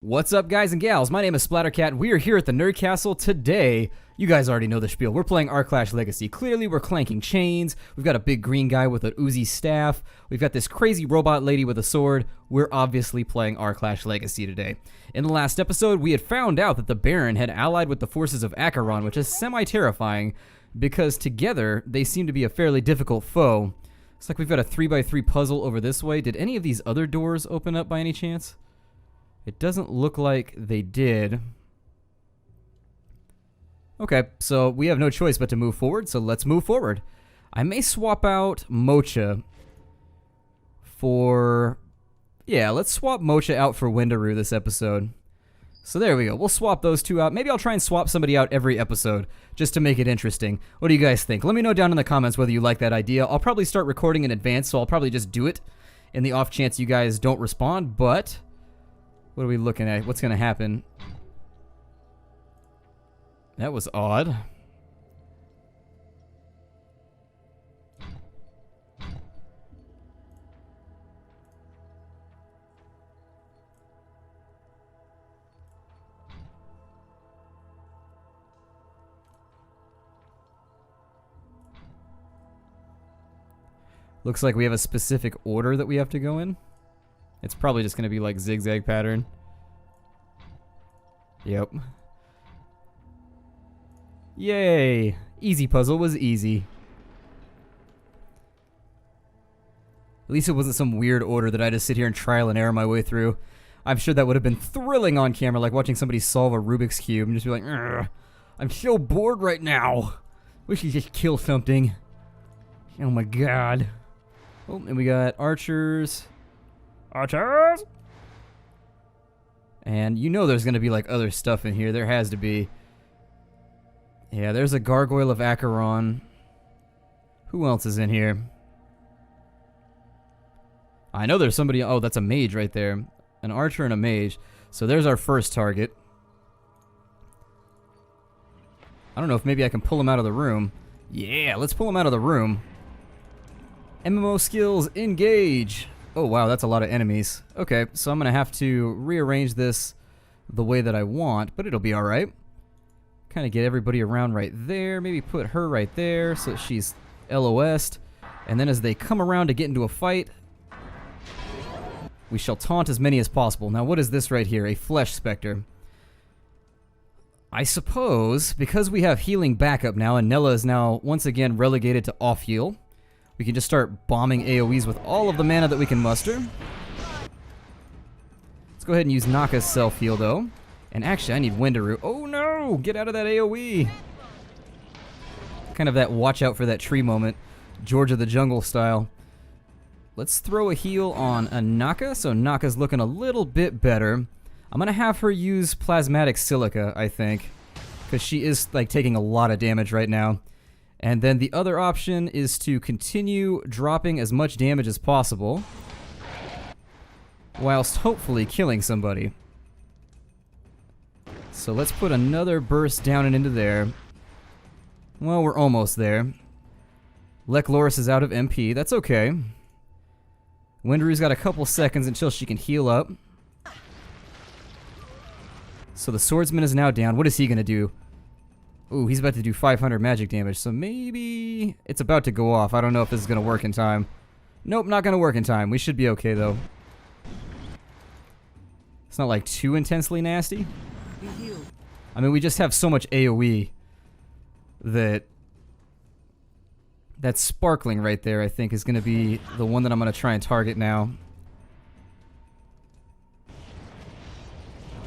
What's up, guys and gals? My name is Splattercat. We are here at the Nerd Castle today. You guys already know the spiel. We're playing Aarklash Legacy. Clearly, we're clanking chains. We've got a big green guy with an Uzi staff. We've got this crazy robot lady with a sword. We're obviously playing Aarklash Legacy today. In the last episode, we had found out that the Baron had allied with the forces of Acheron, which is semi-terrifying because together they seem to be a fairly difficult foe. Looks like we've got a 3x3 puzzle over this way. Did any of these other doors open up by any chance? It doesn't look like they did. Okay, so we have no choice but to move forward, so let's move forward. I may swap out Mocha for... Yeah, let's swap Mocha out for Windaroo this episode. So there we go. We'll swap those two out. Maybe I'll try and swap somebody out every episode just to make it interesting. What do you guys think? Let me know down in the comments whether you like that idea. I'll probably start recording in advance, so I'll probably just do it in the off chance you guys don't respond, but... What are we looking at? What's going to happen? That was odd. Looks like we have a specific order that we have to go in. It's probably just going to be like zigzag pattern. Yep. Yay! Easy puzzle was easy. At least it wasn't some weird order that I just sit here and trial and error my way through. I'm sure that would have been thrilling on camera, like watching somebody solve a Rubik's Cube and just be like, "Ugh, I'm so bored right now. Wish you just kill something." Oh my god. Oh, and we got archers. Archers! And you know there's going to be like other stuff in here. There has to be. Yeah, there's a gargoyle of Acheron. Who else is in here? I know there's somebody. Oh, that's a mage right there. An archer and a mage. So there's our first target. I don't know if maybe I can pull him out of the room. Yeah, let's pull him out of the room. MMO skills, engage. Oh wow, that's a lot of enemies. Okay, so I'm gonna have to rearrange this the way that I want, but it'll be alright. Kind of get everybody around right there. Maybe put her right there so that she's LOS'd. And then as they come around to get into a fight, we shall taunt as many as possible. Now what is this right here? A Flesh Spectre. I suppose, because we have healing backup now, and Nella is now once again relegated to off-heal, we can just start bombing AoEs with all of the mana that we can muster. Let's go ahead and use Naka's self-heal, though. And actually, I need Windaroo. Oh no! Get out of that AoE! Kind of that watch out for that tree moment. George of the Jungle style. Let's throw a heal on a Naka, so Naka's looking a little bit better. I'm gonna have her use Plasmatic Silica, I think. Because she is, like, taking a lot of damage right now. And then the other option is to continue dropping as much damage as possible, whilst hopefully killing somebody. So let's put another burst down and into there. Well, we're almost there. Lekloris is out of MP. That's okay. Windaroo's got a couple seconds until she can heal up. So the swordsman is now down. What is he going to do? Ooh, he's about to do 500 magic damage, so maybe it's about to go off. I don't know if this is going to work in time. Nope, not going to work in time. We should be okay, though. It's not, like, too intensely nasty. I mean, we just have so much AoE that that sparkling right there, I think, is going to be the one that I'm going to try and target now.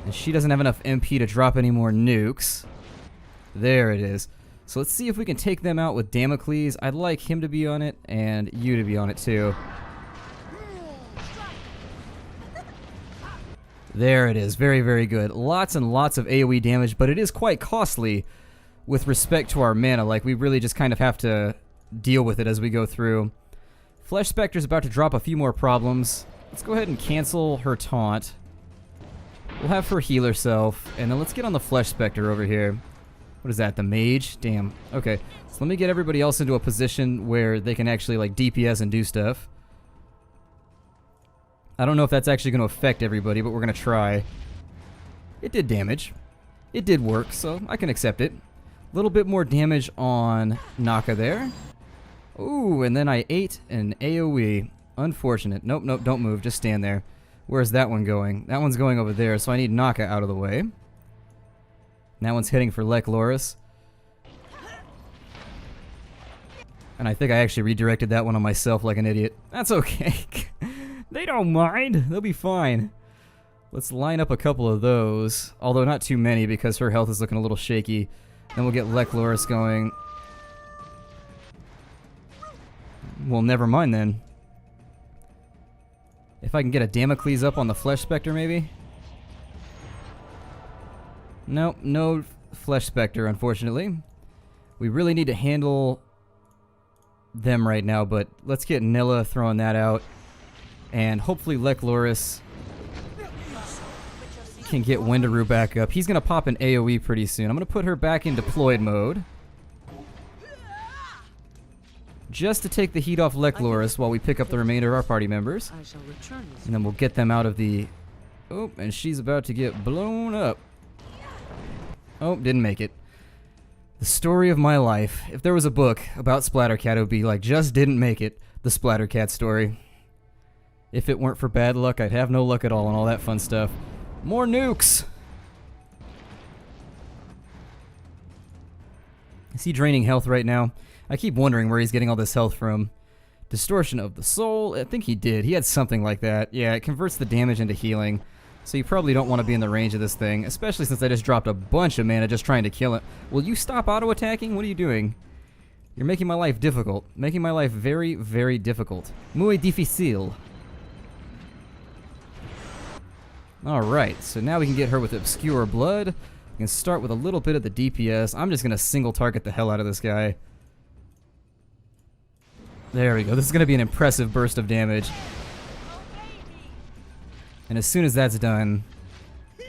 And she doesn't have enough MP to drop any more nukes. There it is. So let's see if we can take them out with Damocles. I'd like him to be on it, and you to be on it too. There it is. Very, very good. Lots and lots of AoE damage, but it is quite costly with respect to our mana. Like, we really just kind of have to deal with it as we go through. Flesh Spectre's about to drop a few more problems. Let's go ahead and cancel her taunt. We'll have her heal herself, and then let's get on the Flesh Spectre over here. What is that, the mage? Damn. Okay, so let me get everybody else into a position where they can actually, like, DPS and do stuff. I don't know if that's actually going to affect everybody, but we're going to try. It did damage. It did work, so I can accept it. A little bit more damage on Naka there. Ooh, and then I ate an AoE. Unfortunate. Nope, nope, don't move. Just stand there. Where's that one going? That one's going over there, so I need Naka out of the way. And that one's hitting for Lek Loris. And I think I actually redirected that one on myself like an idiot. That's okay. They don't mind. They'll be fine. Let's line up a couple of those. Although not too many because her health is looking a little shaky. Then we'll get Lek Loris going. Well, never mind then. If I can get a Damocles up on the Flesh Spectre, maybe? Nope, no Flesh Spectre, unfortunately. We really need to handle them right now, but let's get Nilla throwing that out. And hopefully Lek Loris can get Wendaru back up. He's going to pop an AoE pretty soon. I'm going to put her back in deployed mode. Just to take the heat off Lek Loris while we pick up the remainder of our party members. And then we'll get them out of the... Oh, and she's about to get blown up. Oh, didn't make it. The story of my life. If there was a book about Splattercat, it would be like, just didn't make it. The Splattercat story. If it weren't for bad luck, I'd have no luck at all and all that fun stuff. More nukes! Is he draining health right now? I keep wondering where he's getting all this health from. Distortion of the soul? I think he did. He had something like that. Yeah, it converts the damage into healing. So you probably don't want to be in the range of this thing, especially since I just dropped a bunch of mana just trying to kill it. Will you stop auto-attacking? What are you doing? You're making my life difficult. Making my life very, very difficult. Muy difícil. Alright, so now we can get her with Obscure Blood. We can start with a little bit of the DPS. I'm just going to single target the hell out of this guy. There we go. This is going to be an impressive burst of damage. And as soon as that's done,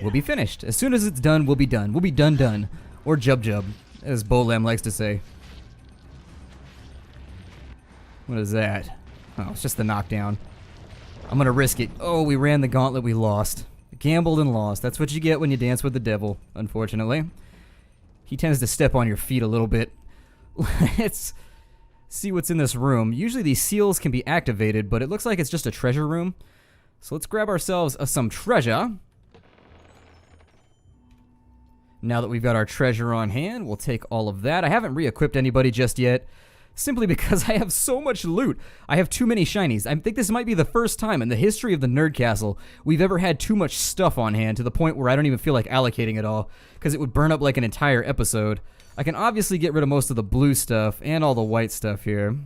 we'll be finished. As soon as it's done, we'll be done. We'll be done. Or jub, as Bolem likes to say. What is that? Oh, it's just the knockdown. I'm going to risk it. Oh, we ran the gauntlet. We lost. Gambled and lost. That's what you get when you dance with the devil, unfortunately. He tends to step on your feet a little bit. Let's see what's in this room. Usually these seals can be activated, but it looks like it's just a treasure room. So let's grab ourselves some treasure. Now that we've got our treasure on hand, we'll take all of that. I haven't re-equipped anybody just yet, simply because I have so much loot. I have too many shinies. I think this might be the first time in the history of the Nerd Castle we've ever had too much stuff on hand to the point where I don't even feel like allocating it all, because it would burn up like an entire episode. I can obviously get rid of most of the blue stuff and all the white stuff here.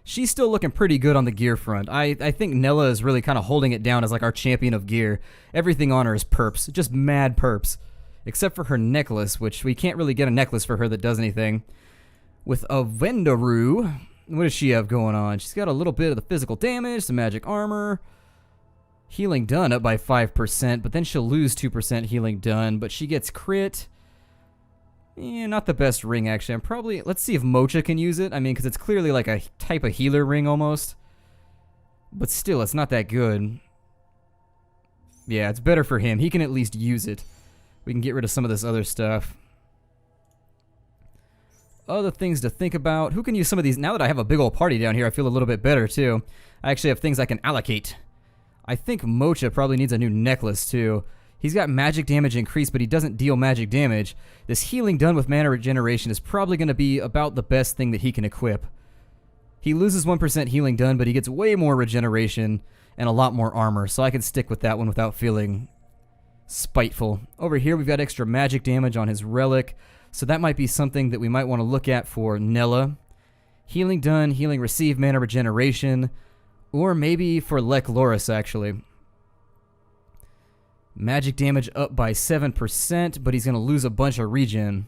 She's still looking pretty good on the gear front. I think Nella is really kind of holding it down as like our champion of gear. Everything on her is perps, just mad perps. Except for her necklace, which we can't really get a necklace for her that does anything. With a Wendaru, what does she have going on? She's got a little bit of the physical damage, some magic armor. Healing done up by 5%, but then she'll lose 2% healing done, but she gets crit. Yeah, not the best ring, actually. I'm probably... Let's see if Mocha can use it. I mean, because it's clearly like a type of healer ring, almost. But still, it's not that good. Yeah, it's better for him. He can at least use it. We can get rid of some of this other stuff. Other things to think about. Who can use some of these? Now that I have a big old party down here, I feel a little bit better, too. I actually have things I can allocate. I think Mocha probably needs a new necklace, too. He's got magic damage increased, but he doesn't deal magic damage. This healing done with mana regeneration is probably going to be about the best thing that he can equip. He loses 1% healing done, but he gets way more regeneration and a lot more armor, so I can stick with that one without feeling spiteful. Over here, we've got extra magic damage on his relic, so that might be something that we might want to look at for Nella. Healing done, healing received, mana regeneration, or maybe for Lek Loris, actually. Magic damage up by 7%, but he's going to lose a bunch of regen.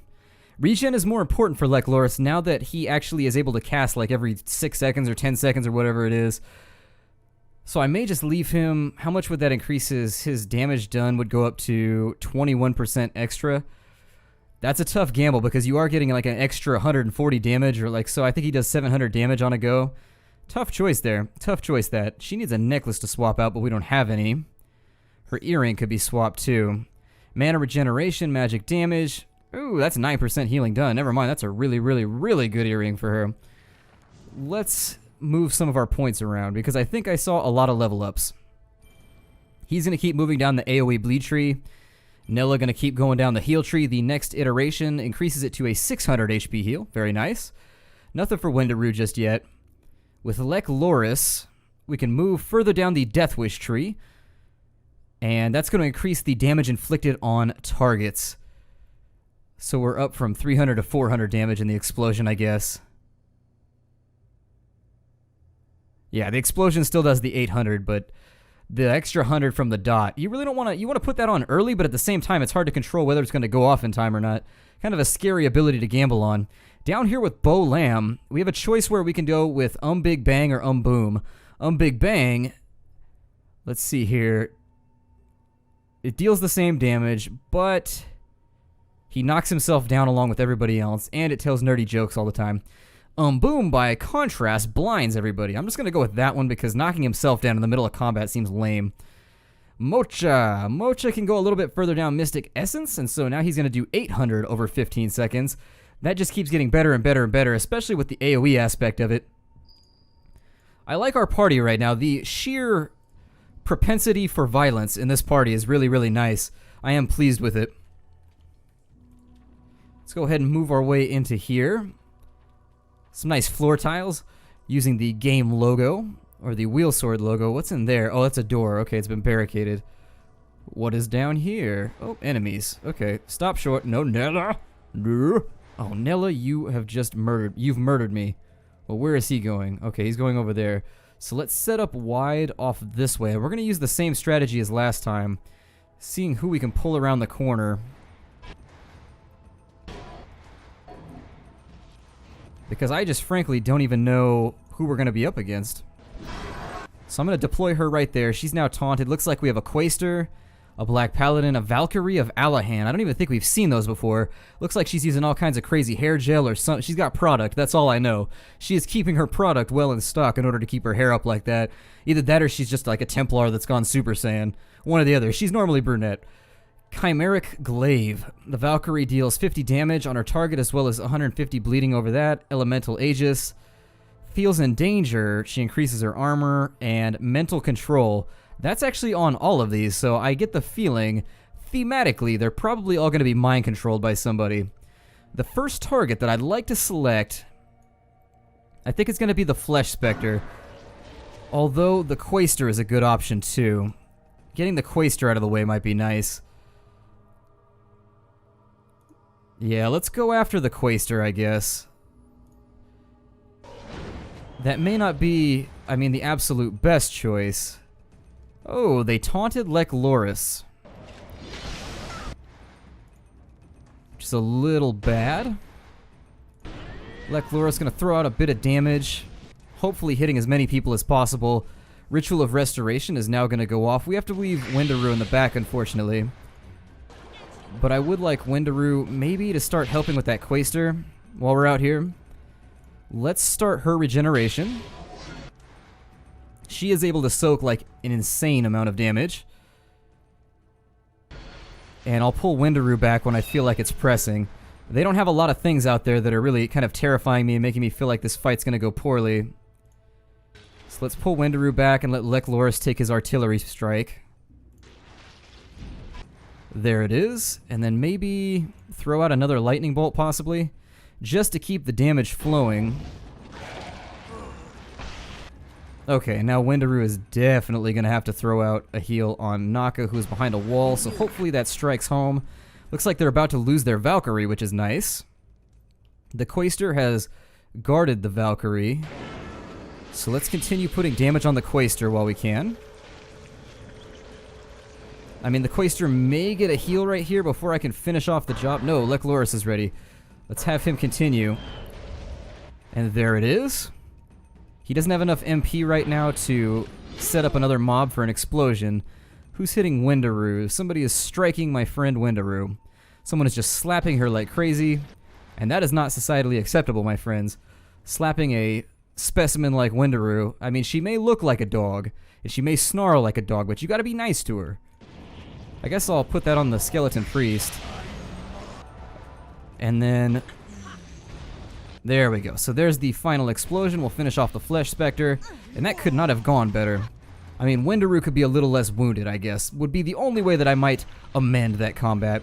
Regen is more important for Lek Loris now that he actually is able to cast like every 6 seconds or 10 seconds or whatever it is. So I may just leave him. How much would that increase his damage done would go up to 21% extra. That's a tough gamble because you are getting like an extra 140 damage or like so. I think he does 700 damage on a go. Tough choice there. Tough choice that. She needs a necklace to swap out, but we don't have any. Her earring could be swapped too. Mana regeneration, magic damage. Ooh, that's 9% healing done. Never mind, that's a really, really, really good earring for her. Let's move some of our points around because I think I saw a lot of level ups. He's going to keep moving down the AoE bleed tree. Nella going to keep going down the heal tree. The next iteration increases it to a 600 HP heal. Very nice. Nothing for Wendaru just yet. With Lek Loris, we can move further down the Death Wish tree. And that's going to increase the damage inflicted on targets. So we're up from 300 to 400 damage in the explosion, I guess. Yeah, the explosion still does the 800, but the extra 100 from the dot, you really don't want to, you want to put that on early, but at the same time, it's hard to control whether it's going to go off in time or not. Kind of a scary ability to gamble on. Down here with Bo Lamb, we have a choice where we can go with Big Bang or Boom. Big Bang, let's see here. It deals the same damage, but he knocks himself down along with everybody else, and it tells nerdy jokes all the time. Boom, by contrast, blinds everybody. I'm just going to go with that one because knocking himself down in the middle of combat seems lame. Mocha. Mocha can go a little bit further down Mystic Essence, and so now he's going to do 800 over 15 seconds. That just keeps getting better and better and better, especially with the AoE aspect of it. I like our party right now. The sheer propensity for violence in this party is really, really nice. I am pleased with it. Let's go ahead and move our way into here. Some nice floor tiles using the game logo or the wheel sword logo. What's in there? Oh, that's a door. Okay, it's been barricaded. What is down here? Oh, enemies. Okay, stop short. No, Nella. No. Oh, Nella, you have just murdered. You've murdered me. Well, where is he going? Okay, he's going over there. So let's set up wide off this way. We're going to use the same strategy as last time, seeing who we can pull around the corner. Because I just frankly don't even know who we're going to be up against. So I'm going to deploy her right there. She's now taunted. Looks like we have a Quaster, a Black Paladin, a Valkyrie of Alahan. I don't even think we've seen those before. Looks like she's using all kinds of crazy hair gel or something. She's got product. That's all I know. She is keeping her product well in stock in order to keep her hair up like that. Either that or she's just like a Templar that's gone Super Saiyan. One or the other. She's normally brunette. Chimeric Glaive. The Valkyrie deals 50 damage on her target as well as 150 bleeding over that. Elemental Aegis. Feels in danger. She increases her armor and mental control. That's actually on all of these, so I get the feeling, thematically, they're probably all going to be mind controlled by somebody. The first target that I'd like to select, I think it's going to be the Flesh Spectre. Although the Quaster is a good option too. Getting the Quaster out of the way might be nice. Yeah, let's go after the Quaster, I guess. That may not be, I mean, the absolute best choice. Oh, they taunted Lek Loris. Which is a little bad. Lek Loris gonna throw out a bit of damage, hopefully hitting as many people as possible. Ritual of Restoration is now gonna go off. We have to leave Wendaru in the back, unfortunately. But I would like Wendaru maybe to start helping with that Quaster while we're out here. Let's start her regeneration. She is able to soak like an insane amount of damage. And I'll pull Wendaru back when I feel like it's pressing. They don't have a lot of things out there that are really kind of terrifying me and making me feel like this fight's going to go poorly. So let's pull Wendaru back and let Lek Loris take his artillery strike. There it is. And then maybe throw out another lightning bolt possibly, just to keep the damage flowing. Okay, now Wendaru is definitely going to have to throw out a heal on Naka, who's behind a wall, so hopefully that strikes home. Looks like they're about to lose their Valkyrie, which is nice. The Quaster has guarded the Valkyrie, so let's continue putting damage on the Quaster while we can. I mean, the Quaster may get a heal right here before I can finish off the job. No, Lek Loris is ready. Let's have him continue. And there it is. He doesn't have enough MP right now to set up another mob for an explosion. Who's hitting Wendaru? Somebody is striking my friend Wendaru. Someone is just slapping her like crazy. And that is not societally acceptable, my friends. Slapping a specimen like Wendaru. I mean, she may look like a dog, and she may snarl like a dog, but you gotta be nice to her. I guess I'll put that on the skeleton priest. And then... there we go. So there's the final explosion. We'll finish off the Flesh Spectre. And that could not have gone better. I mean, Wendaru could be a little less wounded, I guess. Would be the only way that I might amend that combat.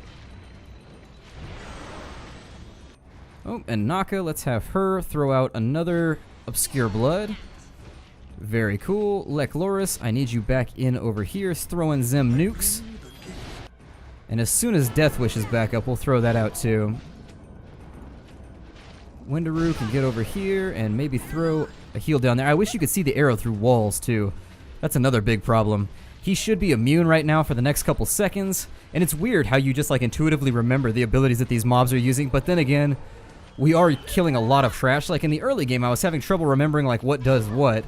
Oh, and Naka, let's have her throw out another Obscure Blood. Very cool. Lekloris, I need you back in over here. Throw in Zem nukes. And as soon as Death Wish is back up, we'll throw that out too. Wendaru can get over here and maybe throw a heal down there. I wish you could see the arrow through walls too. That's another big problem. He should be immune right now for the next couple seconds. And it's weird how you just like intuitively remember the abilities that these mobs are using. But then again, we are killing a lot of trash. Like in the early game, I was having trouble remembering like what does what.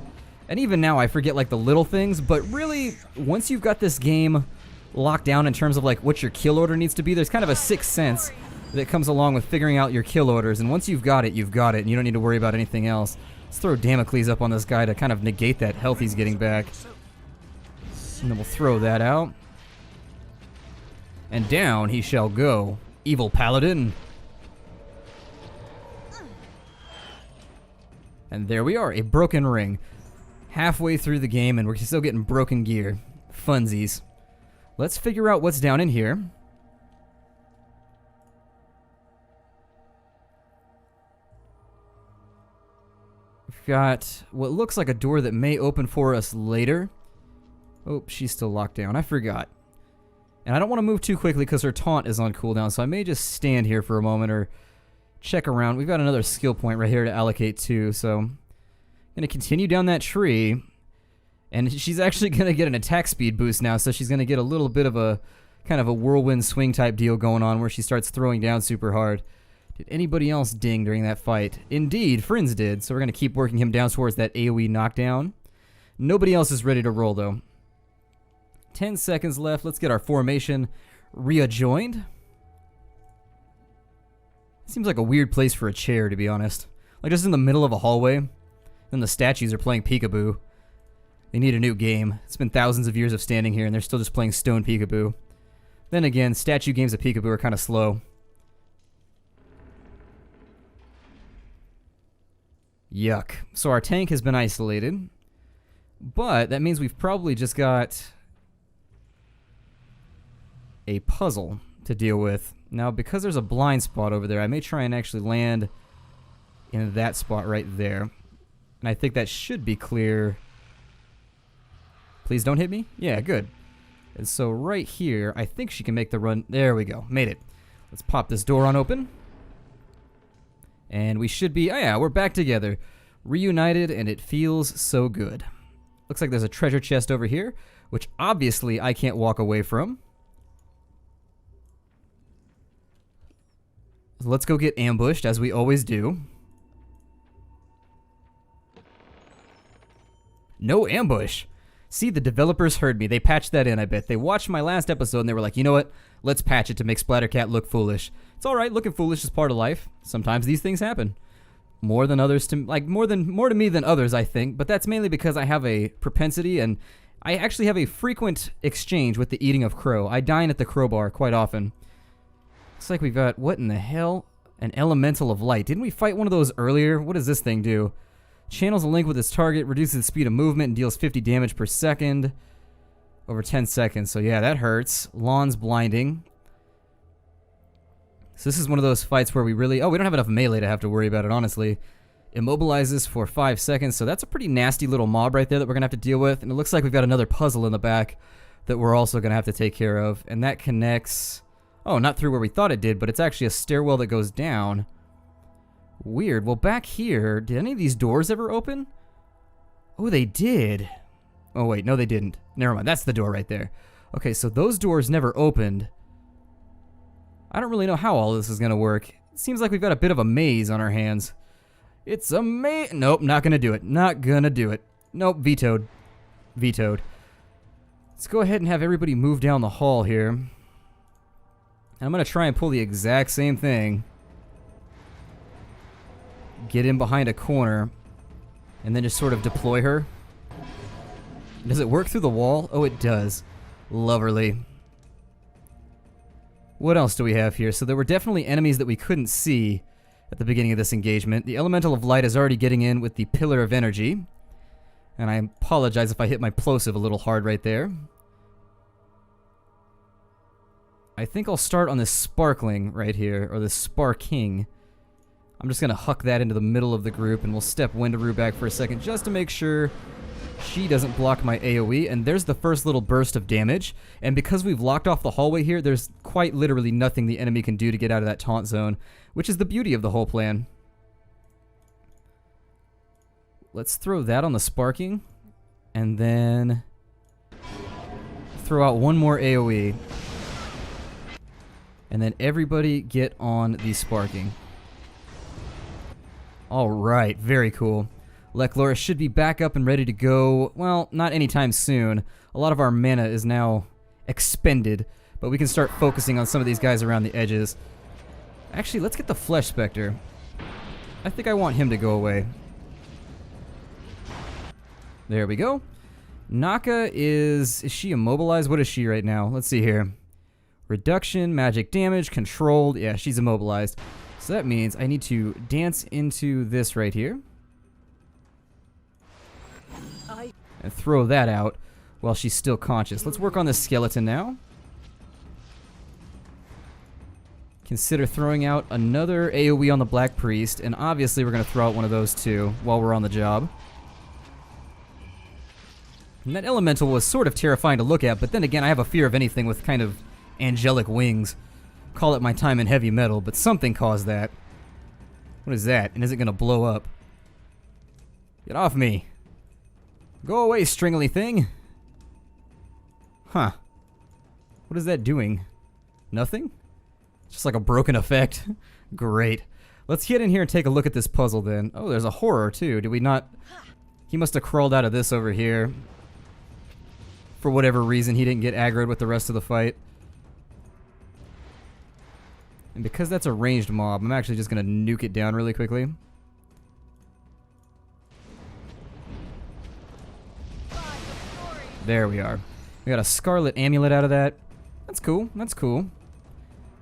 And even now I forget like the little things, but really, once you've got this game locked down in terms of like what your kill order needs to be, there's kind of a sixth sense that comes along with figuring out your kill orders, and once you've got it, and you don't need to worry about anything else. Let's throw Damocles up on this guy to kind of negate that health he's getting back. And then we'll throw that out. And down he shall go. Evil Paladin. And there we are, a broken ring. Halfway through the game and we're still getting broken gear. Funsies. Let's figure out what's down in here. We've got what looks like a door that may open for us later. Oh, she's still locked down. I forgot. And I don't want to move too quickly because her taunt is on cooldown, so I may just stand here for a moment or check around. We've got another skill point right here to allocate to, so... gonna continue down that tree, and she's actually gonna get an attack speed boost now, so she's gonna get a little bit of a kind of a whirlwind swing type deal going on where she starts throwing down super hard. Did anybody else ding during that fight? Indeed, Friends did, so we're gonna keep working him down towards that AoE knockdown. Nobody else is ready to roll though. 10 seconds left. Let's get our formation readjoined. Seems like a weird place for a chair, to be honest. Like just in the middle of a hallway. And the statues are playing peekaboo. They need a new game. It's been thousands of years of standing here and they're still just playing stone peekaboo. Then again, statue games of peekaboo are kind of slow. Yuck. So our tank has been isolated. But that means we've probably just got a puzzle to deal with. Now, because there's a blind spot over there, I may try and actually land in that spot right there. And I think that should be clear. Please don't hit me. Yeah, good. And so right here, I think she can make the run. There we go. Made it. Let's pop this door on open. And we should be... oh yeah, we're back together. Reunited, and it feels so good. Looks like there's a treasure chest over here, which obviously I can't walk away from. So let's go get ambushed, as we always do. No ambush. See, the developers heard me. They patched that in, I bet. They watched my last episode and they were like, you know what? Let's patch it to make Splattercat look foolish. It's alright, looking foolish is part of life. Sometimes these things happen. More than others to like more to me than others, I think, but that's mainly because I have a propensity and I actually have a frequent exchange with the eating of crow. I dine at the crowbar quite often. Looks like we've got, what in the hell? An elemental of light. Didn't we fight one of those earlier? What does this thing do? Channels a link with its target, reduces the speed of movement, and deals 50 damage per second over 10 seconds. So yeah, that hurts. Lawn's blinding. So this is one of those fights where we really... oh, we don't have enough melee to have to worry about it, honestly. Immobilizes for 5 seconds, so that's a pretty nasty little mob right there that we're going to have to deal with. And it looks like we've got another puzzle in the back that we're also going to have to take care of. And that connects... oh, not through where we thought it did, but it's actually a stairwell that goes down. Weird. Well, back here, did any of these doors ever open? Oh, they did. Oh, wait, no, they didn't. Never mind, that's the door right there. Okay, so those doors never opened. I don't really know how all this is going to work. It seems like we've got a bit of a maze on our hands. It's a maze. Nope, not going to do it. Not going to do it. Nope, vetoed. Vetoed. Let's go ahead and have everybody move down the hall here. And I'm going to try and pull the exact same thing. Get in behind a corner. And then just sort of deploy her. Does it work through the wall? Oh, it does. Loverly. What else do we have here? So there were definitely enemies that we couldn't see at the beginning of this engagement. The Elemental of Light is already getting in with the Pillar of Energy. And I apologize if I hit my plosive a little hard right there. I think I'll start on this Sparkling right here, or this Sparking. I'm just going to huck that into the middle of the group, and we'll step Windaroo back for a second just to make sure she doesn't block my AoE. And there's the first little burst of damage. And because we've locked off the hallway here, there's quite literally nothing the enemy can do to get out of that taunt zone, which is the beauty of the whole plan. Let's throw that on the Sparking, and then throw out one more AoE. And then everybody get on the Sparking. Alright, very cool. Lechlora should be back up and ready to go. Well, not anytime soon. A lot of our mana is now expended, but we can start focusing on some of these guys around the edges. Actually, let's get the Flesh Spectre. I think I want him to go away. There we go. Naka is she immobilized? What is she right now? Let's see here. Reduction, magic damage, controlled. Yeah, she's immobilized. So that means I need to dance into this right here. And throw that out while she's still conscious. Let's work on this skeleton now. Consider throwing out another AoE on the Black Priest, and obviously we're going to throw out one of those too while we're on the job. And that elemental was sort of terrifying to look at, but then again I have a fear of anything with kind of angelic wings. Call it my time in heavy metal, but something caused that. What is that? And is it going to blow up? Get off me. Go away, stringly thing. Huh. What is that doing? Nothing? Just like a broken effect. Great. Let's get in here and take a look at this puzzle then. Oh, there's a horror too. Did we not... He must have crawled out of this over here. For whatever reason, he didn't get aggroed with the rest of the fight. And because that's a ranged mob, I'm actually just going to nuke it down really quickly. There we are. We got a Scarlet Amulet out of that. That's cool. That's cool.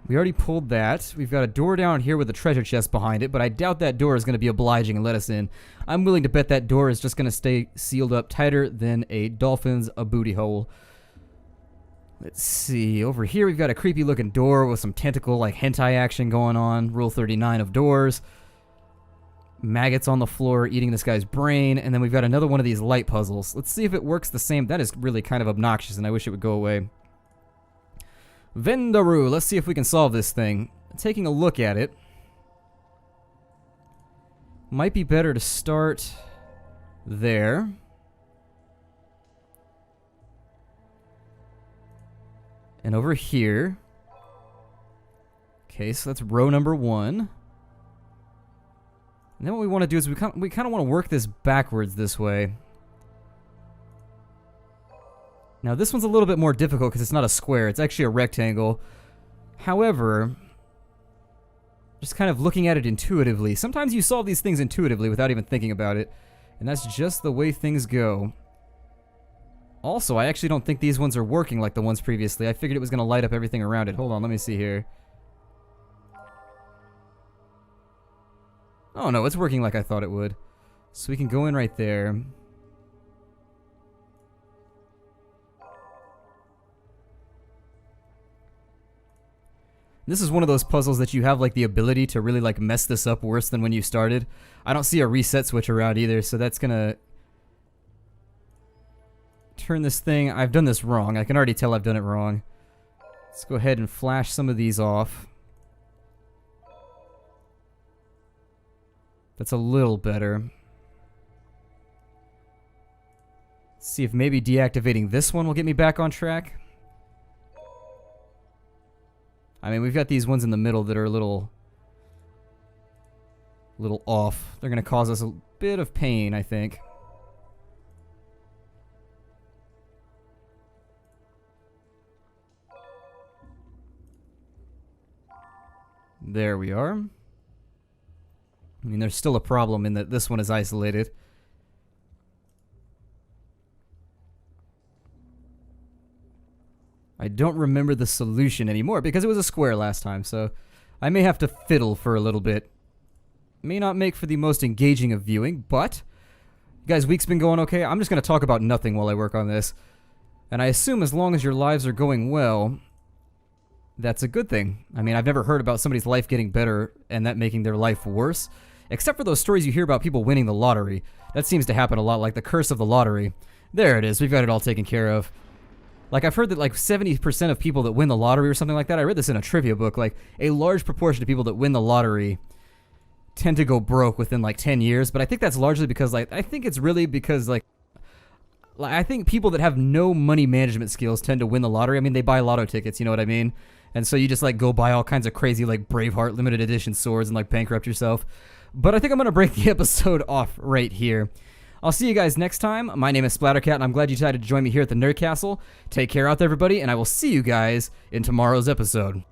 We already pulled that. We've got a door down here with a treasure chest behind it, but I doubt that door is going to be obliging and let us in. I'm willing to bet that door is just going to stay sealed up tighter than a dolphin's a booty hole. Let's see. Over here we've got a creepy looking door with some tentacle like hentai action going on. Rule 39 of doors. Maggots on the floor eating this guy's brain, and then we've got another one of these light puzzles. Let's see if it works the same. That is really kind of obnoxious, and I wish it would go away. Vendaroo, let's see if we can solve this thing. Taking a look at it, might be better to start there. And over here. Okay, so that's row number 1. And then what we want to do is we kind of want to work this backwards this way. Now this one's a little bit more difficult because it's not a square, it's actually a rectangle. However, just kind of looking at it intuitively, sometimes you solve these things intuitively without even thinking about it, and that's just the way things go. Also, I actually don't think these ones are working like the ones previously. I figured it was going to light up everything around it. Hold on, let me see here. Oh no, it's working like I thought it would. So we can go in right there. This is one of those puzzles that you have like the ability to really like mess this up worse than when you started. I don't see a reset switch around either, so that's gonna turn this thing. I've done this wrong. I can already tell I've done it wrong. Let's go ahead and flash some of these off. That's a little better. Let's see if maybe deactivating this one will get me back on track. I mean, we've got these ones in the middle that are a little off. They're going to cause us a bit of pain, I think. There we are. I mean, there's still a problem in that this one is isolated. I don't remember the solution anymore because it was a square last time, so I may have to fiddle for a little bit. May not make for the most engaging of viewing, but guys, week's been going okay. I'm just going to talk about nothing while I work on this. And I assume as long as your lives are going well, that's a good thing. I mean, I've never heard about somebody's life getting better and that making their life worse, except for those stories you hear about people winning the lottery. That seems to happen a lot, like the curse of the lottery. There it is. We've got it all taken care of. Like, I've heard that like 70% of people that win the lottery or something like that, I read this in a trivia book, like a large proportion of people that win the lottery tend to go broke within like 10 years, but I think that's largely because like, I think it's really because like I think people that have no money management skills tend to win the lottery. I mean, they buy lotto tickets, you know what I mean? And so you just like go buy all kinds of crazy like Braveheart limited edition swords and like bankrupt yourself. But I think I'm going to break the episode off right here. I'll see you guys next time. My name is Splattercat, and I'm glad you decided to join me here at the Nerd Castle. Take care out there, everybody, and I will see you guys in tomorrow's episode.